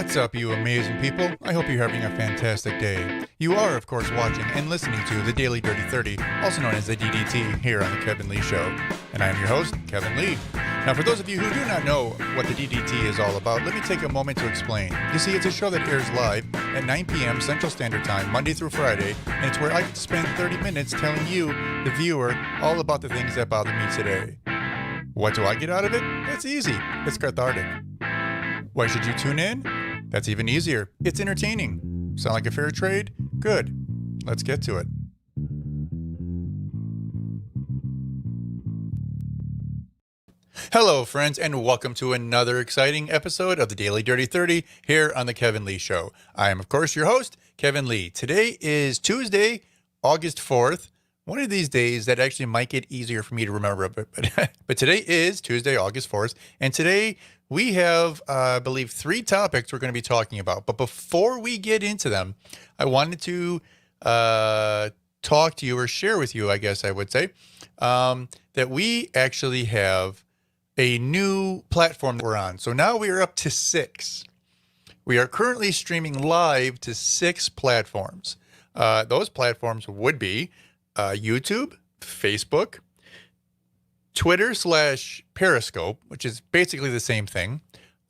What's up, you amazing people? I hope you're having a fantastic day. You are, of course, watching and listening to the Daily Dirty 30, also known as the DDT, here on The Kevin Lee Show. And I am your host, Kevin Lee. Now, for those of you who do not know what the DDT is all about, let me take a moment to explain. You see, it's a show that airs live at 9 p.m. Central Standard Time, Monday through Friday, and it's where I get to spend 30 minutes telling you, the viewer, all about the things that bother me today. What do I get out of it? That's easy. It's cathartic. Why should you tune in? That's even easier. It's entertaining. Sound like a fair trade? Good. Let's get to it. Hello, friends, and welcome to another exciting episode of the Daily Dirty 30 here on The Kevin Lee Show. I am, of course, your host, Kevin Lee. Today is Tuesday, August 4th. One of these days that actually might get easier for me to remember, but today is Tuesday, August 4th, and today we have, I believe, 3 topics we're going to be talking about. But before we get into them, I wanted to talk to you or share with you, I guess I would say, that we actually have a new platform that we're on. So now we are up to 6. We are currently streaming live to 6 platforms. Those platforms would be YouTube, Facebook, Twitter/Periscope, which is basically the same thing.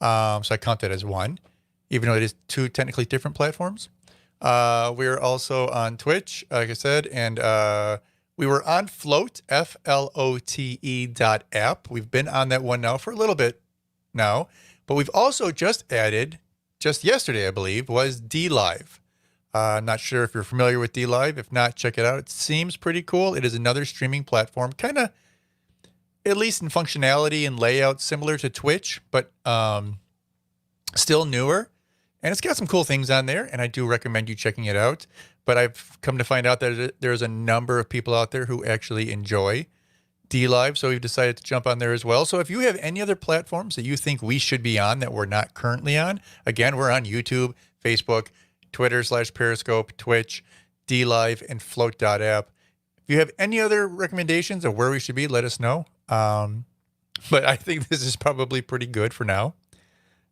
So I count that as one, even though it is 2 technically different platforms. We're also on Twitch, like I said, and we were on Float, FLOTE.app. We've been on that one now for a little bit now, but we've also just added, just yesterday, I believe, was DLive. Not sure if you're familiar with DLive. If not, check it out. It seems pretty cool. It is another streaming platform, kind of, at least in functionality and layout, similar to Twitch, but still newer. And it's got some cool things on there, and I do recommend you checking it out. But I've come to find out that there's a number of people out there who actually enjoy DLive, so we've decided to jump on there as well. So if you have any other platforms that you think we should be on that we're not currently on, again, we're on YouTube, Facebook, Twitter/Periscope, Twitch, DLive, and Float.app. If you have any other recommendations of where we should be, let us know. But I think this is probably pretty good for now.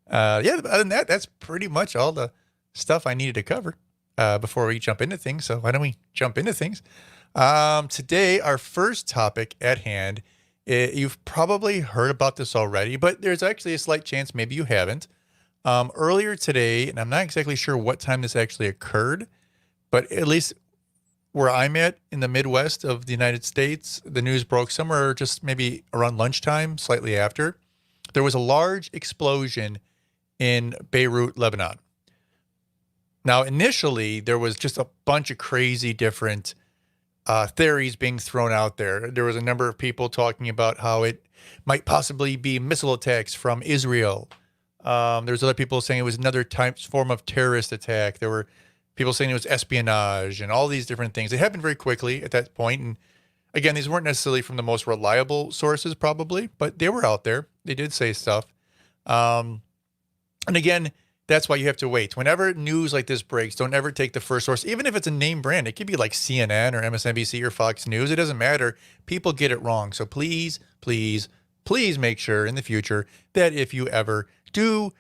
Other than that, that's pretty much all the stuff I needed to cover before we jump into things. So why don't we jump into things? Today, our first topic at hand, you've probably heard about this already, but there's actually a slight chance maybe you haven't. Earlier today, and I'm not exactly sure what time this actually occurred, but at least where I'm at in the Midwest of the United States, the news broke somewhere just maybe around lunchtime, slightly after. There was a large explosion in Beirut, Lebanon. Now, initially, there was just a bunch of crazy different theories being thrown out there. There was a number of people talking about how it might possibly be missile attacks from Israel. There's other people saying it was another form of terrorist attack. There were people saying it was espionage and all these different things. It happened very quickly at that point. And again, these weren't necessarily from the most reliable sources probably, but they were out there. They did say stuff. And again, that's why you have to wait. Whenever news like this breaks, don't ever take the first source, even if it's a name brand. It could be like CNN or MSNBC or Fox News. It doesn't matter. People get it wrong. So please, please, please make sure in the future that if you ever do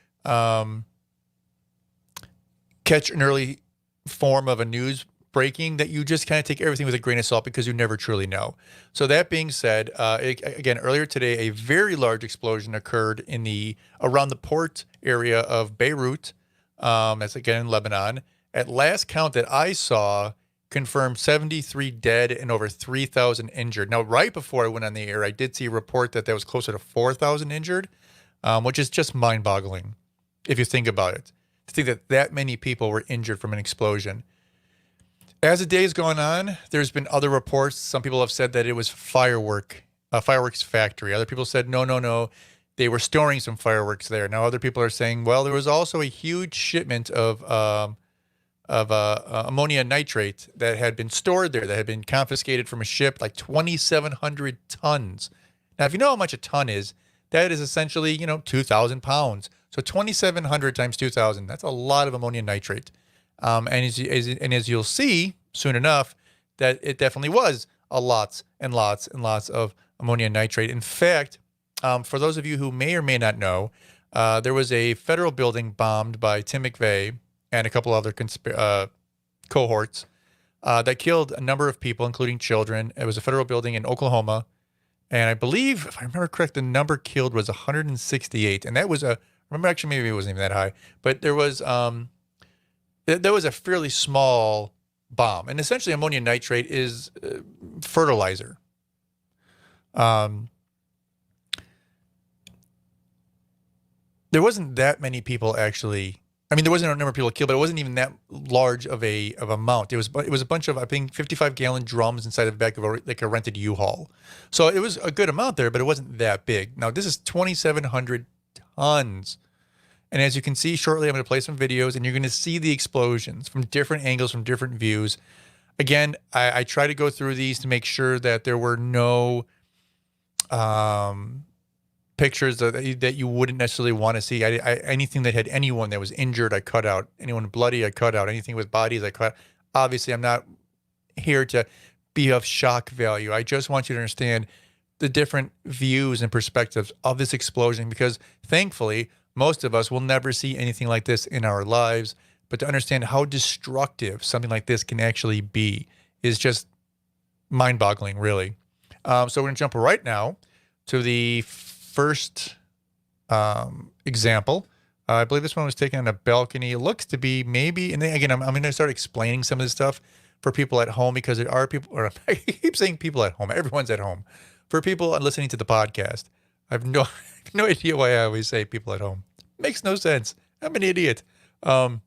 catch an early form of a news breaking, that you just kind of take everything with a grain of salt because you never truly know. So that being said, again, earlier today, a very large explosion occurred around the port area of Beirut. That's again in Lebanon. At last count that I saw, confirmed 73 dead and over 3,000 injured. Now, right before I went on the air, I did see a report that there was closer to 4,000 injured, which is just mind-boggling if you think about it. To think that that many people were injured from an explosion. As the day's gone on, there's been other reports. Some people have said that it was a fireworks factory. Other people said, no, they were storing some fireworks there. Now other people are saying, well, there was also a huge shipment of ammonia nitrate that had been stored there, that had been confiscated from a ship, like 2,700 tons. Now, if you know how much a ton is, that is essentially, 2,000 pounds. So 2,700 times 2,000, that's a lot of ammonia nitrate. And as you'll see soon enough, that it definitely was a lots and lots and lots of ammonia nitrate. In fact, for those of you who may or may not know, There was a federal building bombed by Tim McVeigh and a couple other cohorts that killed a number of people, including children. It was a federal building in Oklahoma. And I believe, if I remember correct, the number killed was 168. And that was remember, actually, maybe it wasn't even that high. But there was a fairly small bomb. And essentially, ammonium nitrate is fertilizer. There wasn't that many people actually. I mean, there wasn't a number of people killed, but it wasn't even that large of a amount. It was a bunch of, I think, 55-gallon drums inside the back of a rented U-Haul. So it was a good amount there, but it wasn't that big. Now this is 2,700 tons, and as you can see shortly, I'm going to play some videos, and you're going to see the explosions from different angles, from different views. Again, I try to go through these to make sure that there were no pictures that you wouldn't necessarily want to see. Anything that had anyone that was injured, I cut out. Anyone bloody, I cut out. Anything with bodies, I cut. Obviously, I'm not here to be of shock value. I just want you to understand the different views and perspectives of this explosion, because thankfully, most of us will never see anything like this in our lives. But to understand how destructive something like this can actually be is just mind-boggling, really. So we're going to jump right now to the first example. I believe this one was taken on a balcony. It looks to be maybe, and then again, I'm going to start explaining some of this stuff for people at home, because there are people, or I keep saying people at home. Everyone's at home. For people listening to the podcast, I have no idea why I always say people at home. Makes no sense. I'm an idiot. But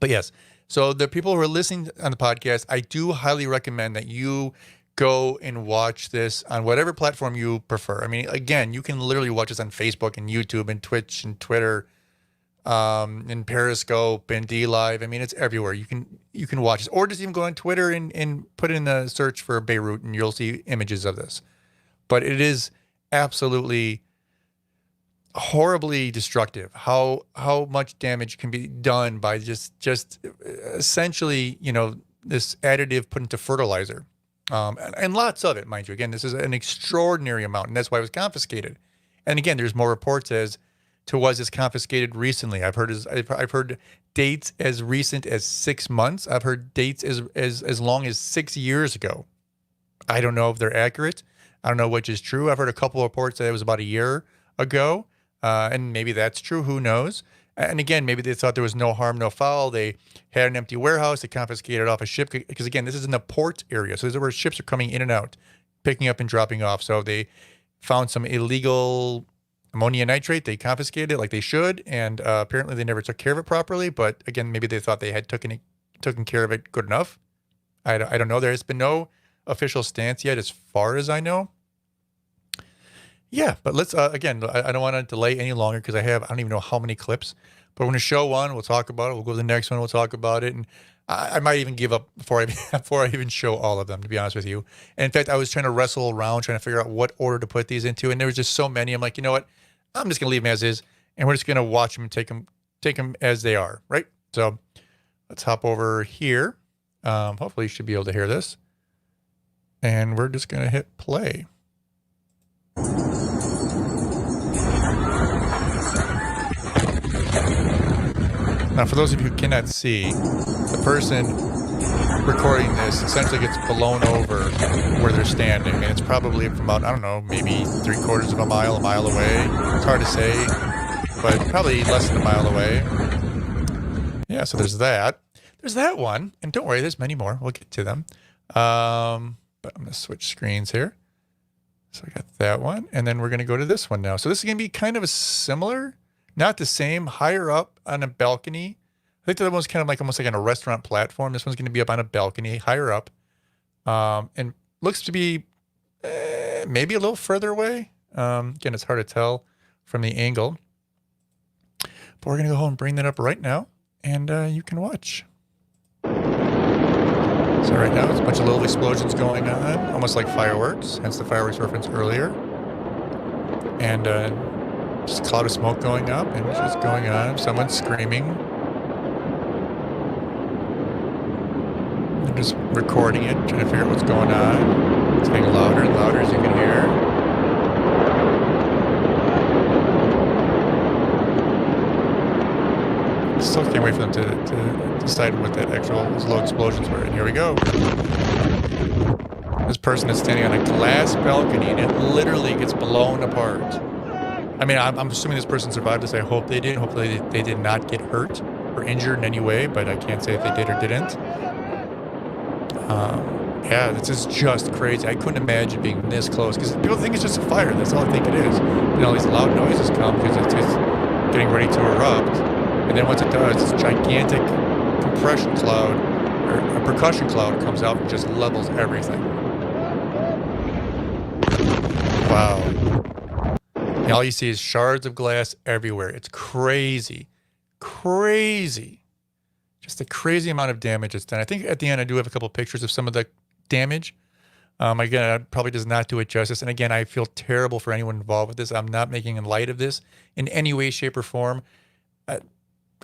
yes, so the people who are listening on the podcast, I do highly recommend that you go and watch this on whatever platform you prefer. I mean, again, you can literally watch this on Facebook and YouTube and Twitch and Twitter, and Periscope and DLive. I mean, it's everywhere. You can watch this, or just even go on Twitter and put in a search for Beirut, and you'll see images of this. But it is absolutely horribly destructive. How much damage can be done by just essentially, this additive put into fertilizer. And lots of it, mind you. Again, this is an extraordinary amount, and that's why it was confiscated. And again, there's more reports as to was this confiscated recently. I've heard dates as recent as 6 months. I've heard dates as long as 6 years ago. I don't know if they're accurate. I don't know which is true. I've heard a couple of reports that it was about a year ago, and maybe that's true. Who knows? And again, maybe they thought there was no harm, no foul. They had an empty warehouse. They confiscated off a ship, because again, this is in the port area. So this is where ships are coming in and out, picking up and dropping off. So they found some illegal ammonia nitrate. They confiscated it like they should. And apparently they never took care of it properly. But again, maybe they thought they had taken care of it good enough. I don't know. There has been no official stance yet as far as I know. Yeah, but let's, again, I don't want to delay any longer, because I don't even know how many clips, but we're going to show one, we'll talk about it, we'll go to the next one, we'll talk about it, and I might even give up before I even show all of them, to be honest with you. And in fact, I was trying to wrestle around, trying to figure out what order to put these into, and there was just so many. I'm like, you know what, I'm just going to leave them as is, and we're just going to watch them and take them as they are, right? So let's hop over here. Hopefully you should be able to hear this, and we're just going to hit play. Now, for those of you who cannot see, the person recording this essentially gets blown over where they're standing. And it's probably from about, I don't know, maybe 3/4 of a mile away. It's hard to say, but probably less than a mile away. Yeah, so there's that. There's that one. And don't worry, there's many more. We'll get to them. But I'm going to switch screens here. So I got that one. And then we're going to go to this one now. So this is going to be kind of a similar, not the same, higher up on a balcony. I think the other one's kind of like almost like on a restaurant platform. This one's going to be up on a balcony, higher up. And looks to be maybe a little further away. Again, it's hard to tell from the angle. But we're going to go home and bring that up right now. And you can watch. So right now, it's a bunch of little explosions going on, almost like fireworks, hence the fireworks reference earlier. And just a cloud of smoke going up, and it's just going on. Someone's screaming. They're just recording it, trying to figure out what's going on. It's getting louder and louder, as you can hear. Still can't wait for them to decide what that actual low explosions were. And here we go. This person is standing on a glass balcony and it literally gets blown apart. I mean, I'm assuming this person survived this. I hope they did. Hopefully they did not get hurt or injured in any way, but I can't say if they did or didn't. Yeah, this is just crazy. I couldn't imagine being this close because people think it's just a fire. That's all I think it is. And all these loud noises come because it's getting ready to erupt. And then once it does, this gigantic compression cloud or a percussion cloud comes out and just levels everything. Wow. And all you see is shards of glass everywhere. It's crazy. Crazy. Just a crazy amount of damage it's done. I think at the end I do have a couple pictures of some of the damage. Again, it probably does not do it justice. And again, I feel terrible for anyone involved with this. I'm not making light of this in any way, shape, or form.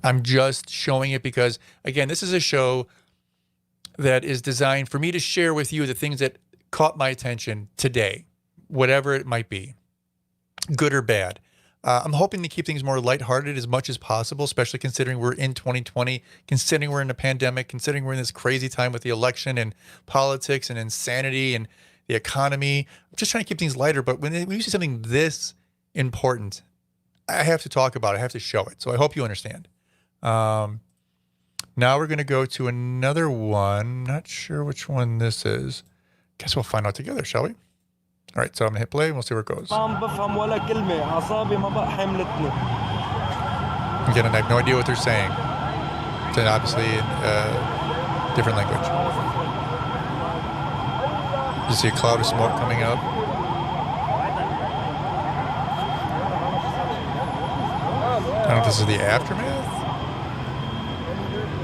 I'm just showing it because, again, this is a show that is designed for me to share with you the things that caught my attention today, whatever it might be, good or bad. I'm hoping to keep things more lighthearted as much as possible, especially considering we're in 2020, considering we're in a pandemic, considering we're in this crazy time with the election and politics and insanity and the economy. I'm just trying to keep things lighter. But when you see something this important, I have to talk about it. I have to show it. So I hope you understand. Now we're going to go to another one. Not sure which one this is. Guess we'll find out together, shall we? All right, so I'm going to hit play and we'll see where it goes. Again, and I have no idea what they're saying. It's obviously in a different language. You see a cloud of smoke coming up. I don't know if this is the aftermath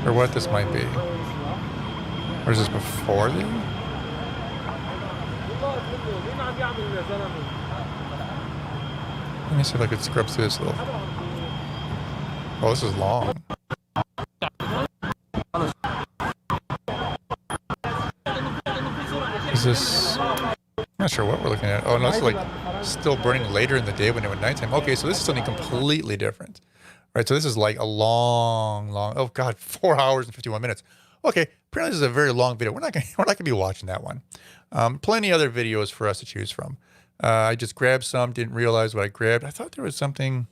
or what this might be. Or is this before the... Let me see if I could scrub through this little... Oh, this is long. Is this... I'm not sure what we're looking at. Oh, no, it's like still burning later in the day when it was nighttime. Okay, so this is something completely different. All right, so this is like a long... Oh, God, 4 hours and 51 minutes. Okay, apparently this is a very long video. We're not gonna be watching that one. Plenty other videos for us to choose from. I just grabbed some, didn't realize what I grabbed. I thought there was something.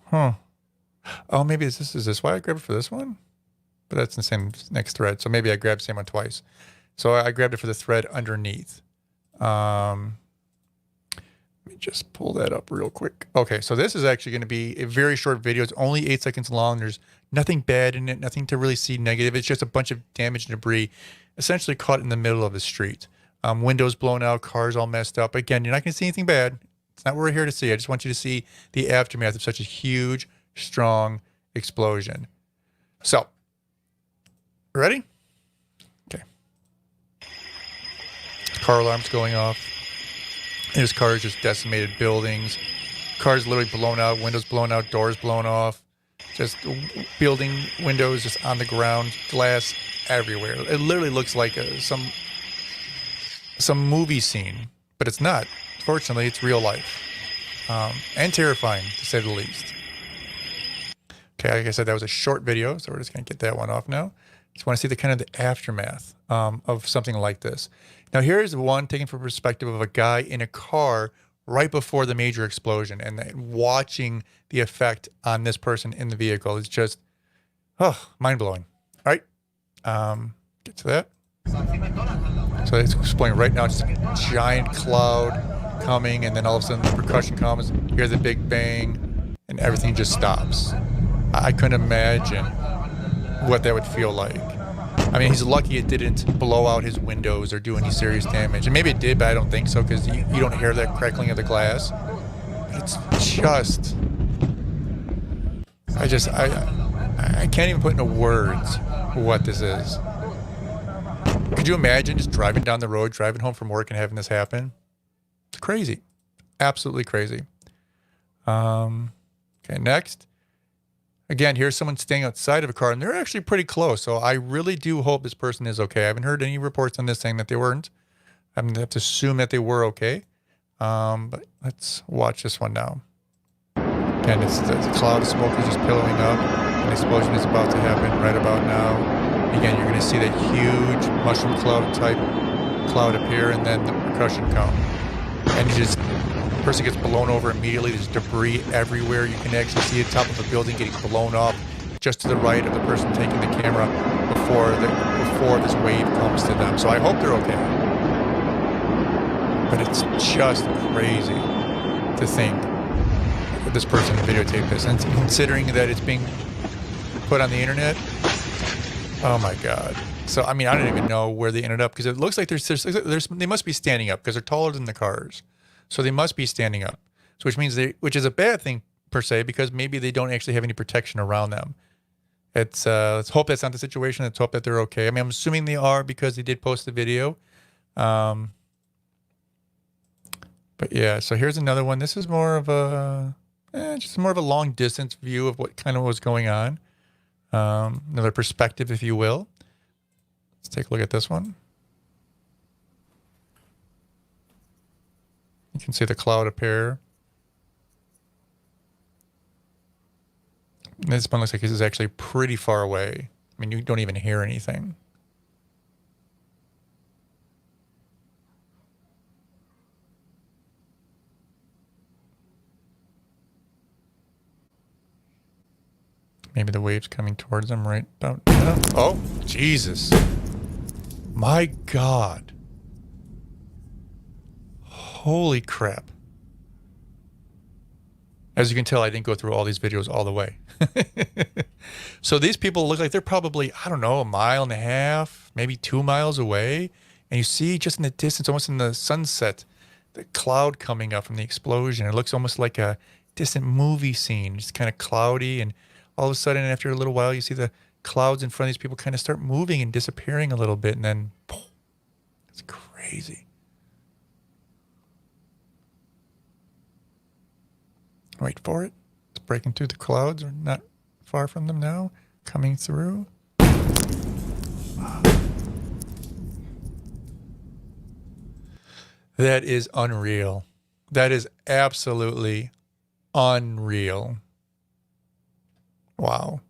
Huh. Oh, maybe is this why I grabbed it for this one? But that's the same next thread. So maybe I grabbed the same one twice. So I grabbed it for the thread underneath. Let me just pull that up real quick. Okay, so this is actually going to be a very short video. It's only 8 seconds long. There's nothing bad in it, nothing to really see negative. It's just a bunch of damage and debris essentially caught in the middle of the street. Windows blown out, cars all messed up. Again, you're not going to see anything bad. It's not what we're here to see. I just want you to see the aftermath of such a huge, strong explosion. So, ready? Okay. Car alarms going off. There's cars just decimated buildings. Cars literally blown out, windows blown out, doors blown off. Just building windows just on the ground, glass everywhere. It literally looks like some movie scene, but it's not. Fortunately, it's real life. And terrifying, to say the least. Okay, like I said, that was a short video, so we're just going to get that one off now. Just want to see the kind of the aftermath of something like this. Now, here's one taken from the perspective of a guy in a car right before the major explosion, and then watching the effect on this person in the vehicle is just, mind-blowing. All right, get to that. So it's exploding right now, just a giant cloud coming, and then all of a sudden the percussion comes, you hear the big bang, and everything just stops. I couldn't imagine what that would feel like. I mean, he's lucky it didn't blow out his windows or do any serious damage. And maybe it did, but I don't think so, because you don't hear that crackling of the glass. But it's just... I can't even put into words what this is. Could you imagine just driving down the road, driving home from work and having this happen? It's crazy. Absolutely crazy. Okay, next. Again, here's someone staying outside of a car, and they're actually pretty close. So I really do hope this person is okay. I haven't heard any reports on this saying that they weren't. I'm going to have to assume that they were okay. But let's watch this one now. Again, it's the cloud of smoke is just billowing up. An explosion is about to happen right about now. Again, you're going to see that huge mushroom cloud type cloud appear, and then the percussion come. And you just, the person gets blown over immediately. There's debris everywhere. You can actually see the top of the building getting blown off just to the right of the person taking the camera before this wave comes to them. So I hope they're okay. But it's just crazy to think that this person videotaped this, and considering that it's being put on the internet. Oh my God. So, I mean, I don't even know where they ended up, because it looks like they must be standing up, because they're taller than the cars. So they must be standing up. So which is a bad thing per se, because maybe they don't actually have any protection around them. It's, let's hope that's not the situation. Let's hope that they're okay. I mean, I'm assuming they are, because they did post the video. But yeah, so here's another one. This is more of just more of a long distance view of what kind of was going on. Another perspective, if you will. Let's take a look at this one. You can see the cloud appear. This one looks like this is actually pretty far away. I mean, you don't even hear anything. Maybe the wave's coming towards them right about now. Oh, Jesus. My God. Holy crap. As you can tell, I didn't go through all these videos all the way. So these people look like they're probably, I don't know, 1.5 miles, maybe 2 miles away. And you see just in the distance, almost in the sunset, the cloud coming up from the explosion. It looks almost like a distant movie scene. It's kind of cloudy, and all of a sudden, after a little while, you see the clouds in front of these people kind of start moving and disappearing a little bit, and then, boom, it's crazy. Wait for it. It's breaking through the clouds. We're not far from them now. Coming through. Wow. That is unreal. That is absolutely unreal. Wow.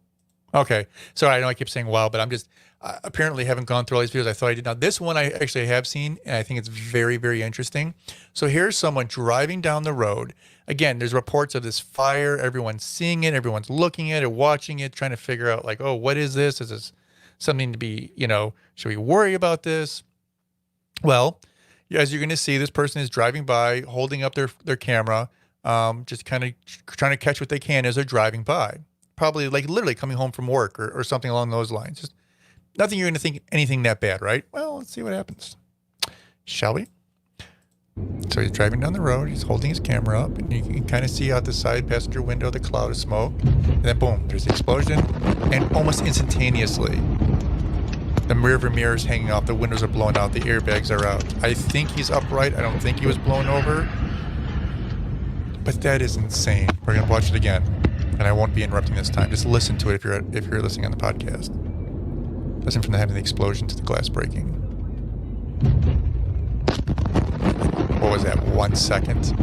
Okay. Sorry, I know I keep saying wow, but I'm just apparently haven't gone through all these videos. I thought I did. Now, this one I actually have seen, and I think it's very, very interesting. So here's someone driving down the road. Again, there's reports of this fire. Everyone's seeing it. Everyone's looking at it, watching it, trying to figure out, like, oh, what is this? Is this something to be, should we worry about this? Well, as you're going to see, this person is driving by, holding up their camera, just kind of trying to catch what they can as they're driving by. Probably like literally coming home from work or something along those lines. Just nothing you're going to think anything that bad, right? Well, let's see what happens. Shall we? So he's driving down the road. He's holding his camera up, and you can kind of see out the side passenger window the cloud of smoke. And then boom, there's the explosion. And almost instantaneously, the rear mirrors hanging off. The windows are blown out. The airbags are out. I think he's upright. I don't think he was blown over. But that is insane. We're going to watch it again. And I won't be interrupting this time. Just listen to it if you're listening on the podcast. Listen from the having the explosion to the glass breaking. What was that? 1 second?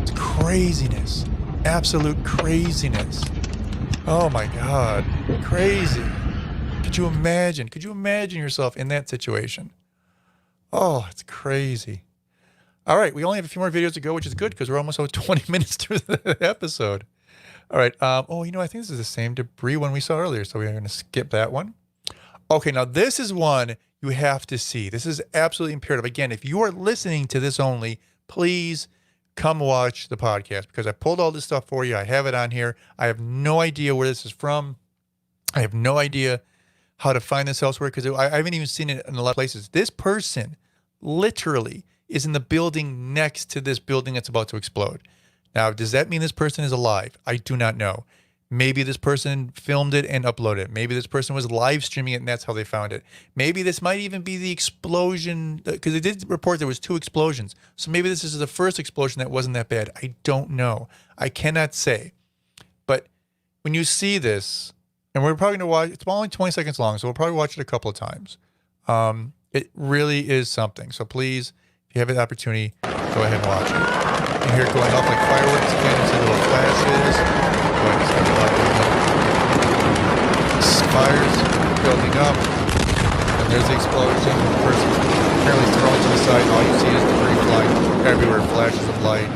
It's craziness. Absolute craziness. Oh my God. Crazy. Could you imagine? Could you imagine yourself in that situation? Oh, it's crazy. All right. We only have a few more videos to go, which is good because we're almost over 20 minutes through the episode. All right. I think this is the same debris one we saw earlier, so we're going to skip that one. Okay, now this is one you have to see. This is absolutely imperative. Again, if you are listening to this only, please come watch the podcast because I pulled all this stuff for you. I have it on here. I have no idea where this is from. I have no idea how to find this elsewhere because I haven't even seen it in a lot of places. This person literally is in the building next to this building that's about to explode. Now, does that mean this person is alive? I do not know. Maybe this person filmed it and uploaded it. Maybe this person was live streaming it and that's how they found it. Maybe this might even be the explosion, because they did report there was 2 explosions. So maybe this is the first explosion that wasn't that bad. I don't know. I cannot say. But when you see this, and we're probably going to watch, it's only 20 seconds long, so we'll probably watch it a couple of times. It really is something. So please, if you have an opportunity, go ahead and watch it. You hear it going off like fireworks again. You see little flashes. Boy, it's got a lot of fires building up. And there's the explosion. The person's apparently thrown to the side. All you see is debris flying everywhere, flashes of light.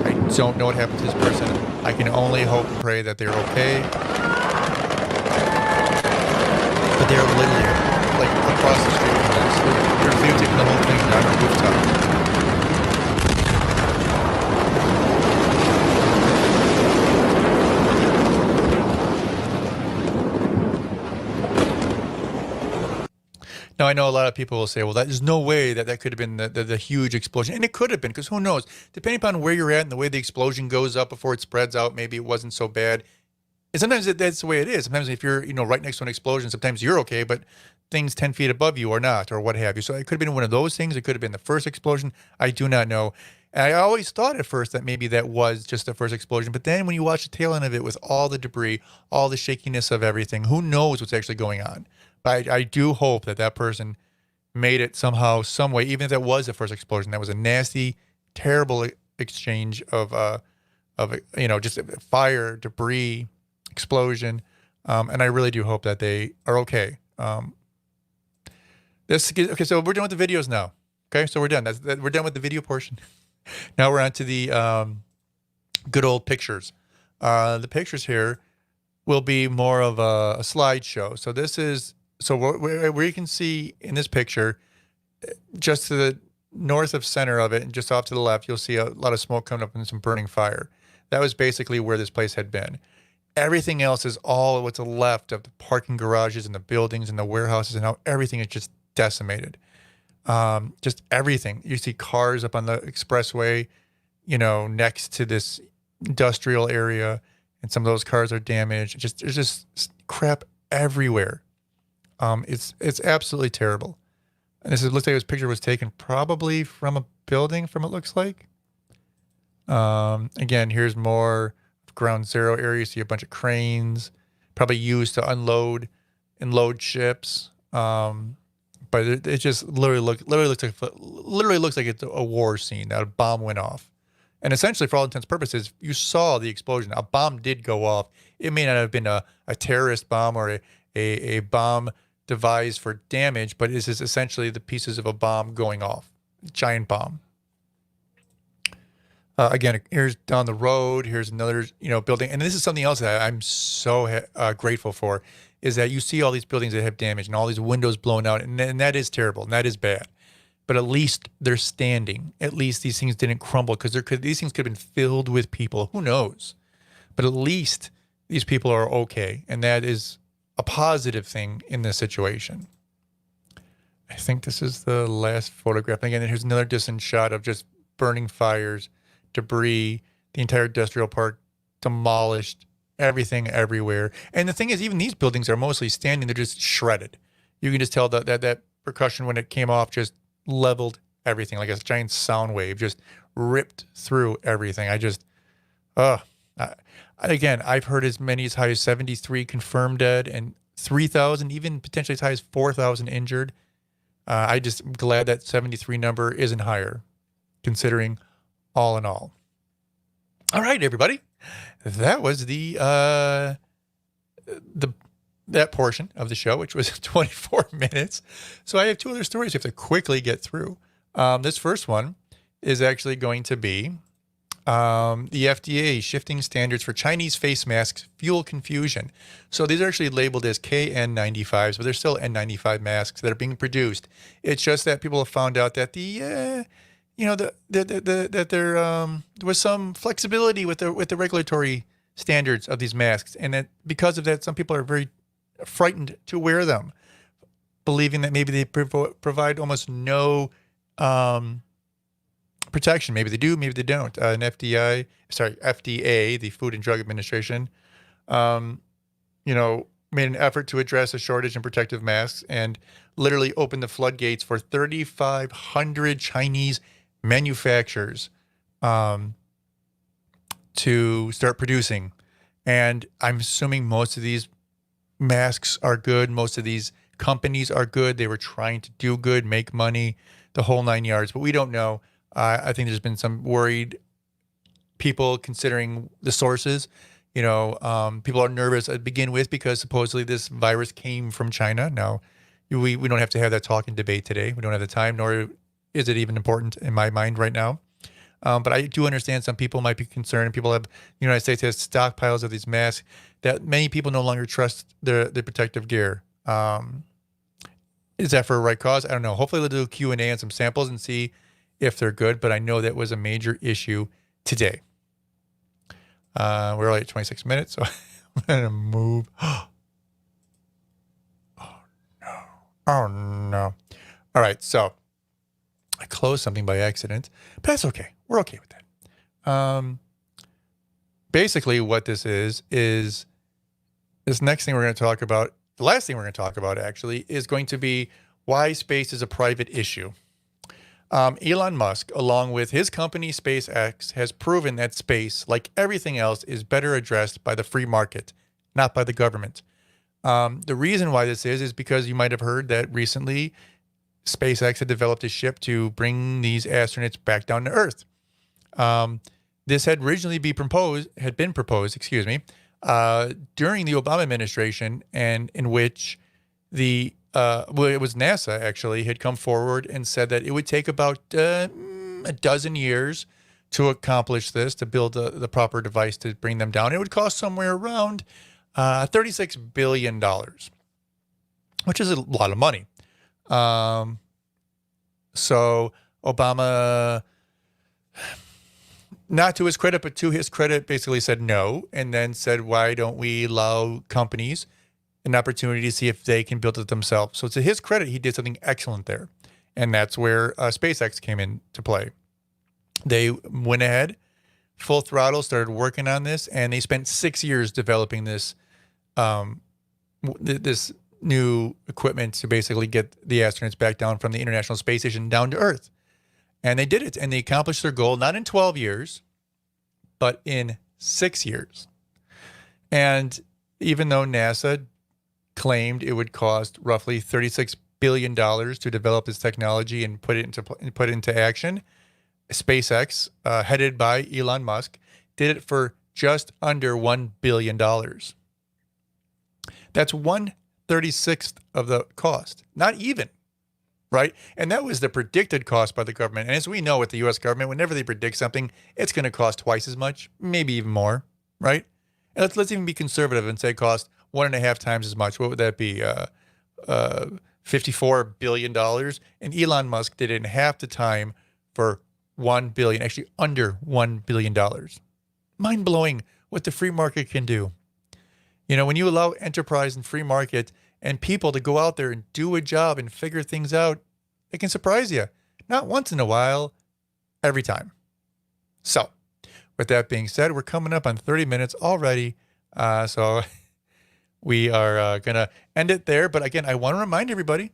I don't know what happened to this person. I can only hope and pray that they're okay. But they're literally like across the street from us. They're videotaping the whole thing down a rooftop. Now, I know a lot of people will say, well, there's no way that could have been the huge explosion. And it could have been, because who knows? Depending upon where you're at and the way the explosion goes up before it spreads out, maybe it wasn't so bad. And sometimes that's the way it is. Sometimes if you're, right next to an explosion, sometimes you're okay, but things 10 feet above you are not, or what have you. So it could have been one of those things. It could have been the first explosion. I do not know. And I always thought at first that maybe that was just the first explosion. But then when you watch the tail end of it with all the debris, all the shakiness of everything, who knows what's actually going on? But I do hope that person made it somehow, some way, even if that was the first explosion. That was a nasty, terrible exchange of just fire, debris, explosion. And I really do hope that they are okay. Okay, so we're done with the videos now. Okay, so we're done. We're done with the video portion. Now we're on to the good old pictures. The pictures here will be more of a slideshow. So this is, where you can see in this picture, just to the north of center of it and just off to the left, you'll see a lot of smoke coming up and some burning fire. That was basically where this place had been. Everything else is all what's left of the parking garages and the buildings and the warehouses, and how everything is just decimated. Just everything. You see cars up on the expressway, next to this industrial area, and some of those cars are damaged. There's just crap everywhere. It's absolutely terrible. And looks like this picture was taken probably from a building, from it looks like. Again, here's more ground zero area. You see a bunch of cranes, probably used to unload and load ships. But it just literally looks like it's a war scene, that a bomb went off. And essentially, for all intents and purposes, you saw the explosion. A bomb did go off. It may not have been a terrorist bomb or a bomb devised for damage, but this is essentially the pieces of a bomb going off. Giant bomb. Again, here's down the road. Here's another, building. And this is something else that I'm so grateful for, is that you see all these buildings that have damage and all these windows blown out. And that is terrible. And that is bad. But at least they're standing. At least these things didn't crumble, because these things could have been filled with people. Who knows? But at least these people are okay. And that is a positive thing in this situation. I think this is the last photograph. And again, here's another distant shot of just burning fires, debris, the entire industrial park demolished, everything everywhere. And the thing is, even these buildings are mostly standing. They're just shredded. You can just tell that percussion, when it came off, just leveled everything, like a giant sound wave, just ripped through everything. Again, I've heard as many as high as 73 confirmed dead and 3,000, even potentially as high as 4,000 injured. I just am glad that 73 number isn't higher, considering all in all. All right, everybody. That was that portion of the show, which was 24 minutes. So I have two other stories you have to quickly get through. This first one is actually going to be the FDA shifting standards for Chinese face masks fuel confusion. So these are actually labeled as KN95s, but they're still N95 masks that are being produced. It's just that people have found out that there was some flexibility with the regulatory standards of these masks, and that because of that, some people are very frightened to wear them, believing that maybe they provide almost no protection. Maybe they do, maybe they don't. FDA, the Food and Drug Administration, made an effort to address a shortage in protective masks and literally opened the floodgates for 3,500 Chinese manufacturers to start producing. And I'm assuming most of these masks are good. Most of these companies are good. They were trying to do good, make money, the whole 9 yards, but we don't know. I think there's been some worried people considering the sources. People are nervous to begin with because supposedly this virus came from China. Now, we don't have to have that talk and debate today. We don't have the time, nor is it even important in my mind right now. But I do understand some people might be concerned. People have, the United States has stockpiles of these masks that many people no longer trust the protective gear. Is that for a right cause? I don't know. Hopefully they'll do a Q&A on some samples and see if they're good. But I know that was a major issue today. We're only at 26 minutes, so I'm going to move. Oh, no. Oh, no. All right, so I closed something by accident, but that's okay. We're okay with that. Basically, what this is this next thing we're going to talk about, the last thing we're going to talk about, actually, is going to be why space is a private issue. Elon Musk, along with his company SpaceX, has proven that space, like everything else, is better addressed by the free market, not by the government. The reason why this is because you might have heard that recently SpaceX had developed a ship to bring these astronauts back down to Earth. This had originally been proposed, during the Obama administration, and in which it was NASA actually had come forward and said that it would take about a dozen years to accomplish this, to build the proper device to bring them down. It would cost somewhere around $36 billion, which is a lot of money. So Obama, not to his credit, but to his credit, basically said no, and then said, why don't we allow companies an opportunity to see if they can build it themselves? So to his credit, he did something excellent there. And that's where SpaceX came into play. They went ahead, full throttle, started working on this, and they spent 6 years developing this this new equipment to basically get the astronauts back down from the International Space Station down to Earth. And they did it, and they accomplished their goal, not in 12 years, but in 6 years. And even though NASA claimed it would cost roughly $36 billion to develop this technology and put it into action, SpaceX, headed by Elon Musk, did it for just under $1 billion. That's 1/36 of the cost, not even, right? And that was the predicted cost by the government. And as we know with the U.S. government, whenever they predict something, it's going to cost twice as much, maybe even more, right? And let's even be conservative and say it cost 1.5 times as much. What would that be? $54 billion. And Elon Musk did it in half the time for $1 billion, actually under $1 billion. Mind blowing what the free market can do. When you allow enterprise and free market and people to go out there and do a job and figure things out, it can surprise you. Not once in a while, every time. So, with that being said, we're coming up on 30 minutes already. So we are going to end it there. But again, I want to remind everybody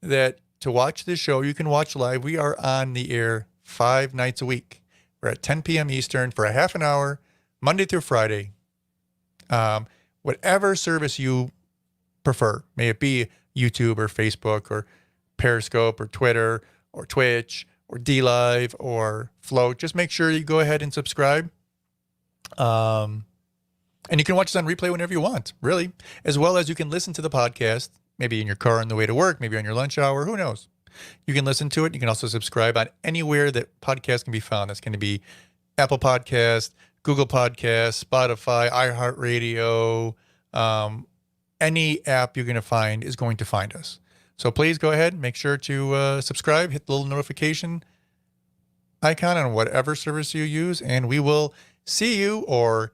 that to watch this show, you can watch live. We are on the air 5 nights a week. We're at 10 p.m. Eastern for a half an hour, Monday through Friday. Whatever service you prefer, may it be YouTube or Facebook or Periscope or Twitter or Twitch or DLive or Float, just make sure you go ahead and subscribe. And you can watch us on replay whenever you want, really, as well as you can listen to the podcast, maybe in your car on the way to work, maybe on your lunch hour, who knows? You can listen to it. You can also subscribe on anywhere that podcasts can be found. That's going to be Apple Podcast, Google Podcasts, Spotify, iHeartRadio. Any app you're going to find is going to find us. So please go ahead, make sure to subscribe, hit the little notification icon on whatever service you use, and we will see you or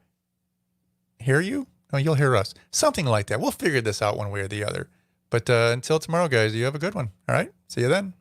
hear you. No, you'll hear us. Something like that. We'll figure this out one way or the other. But until tomorrow, guys, you have a good one. All right. See you then.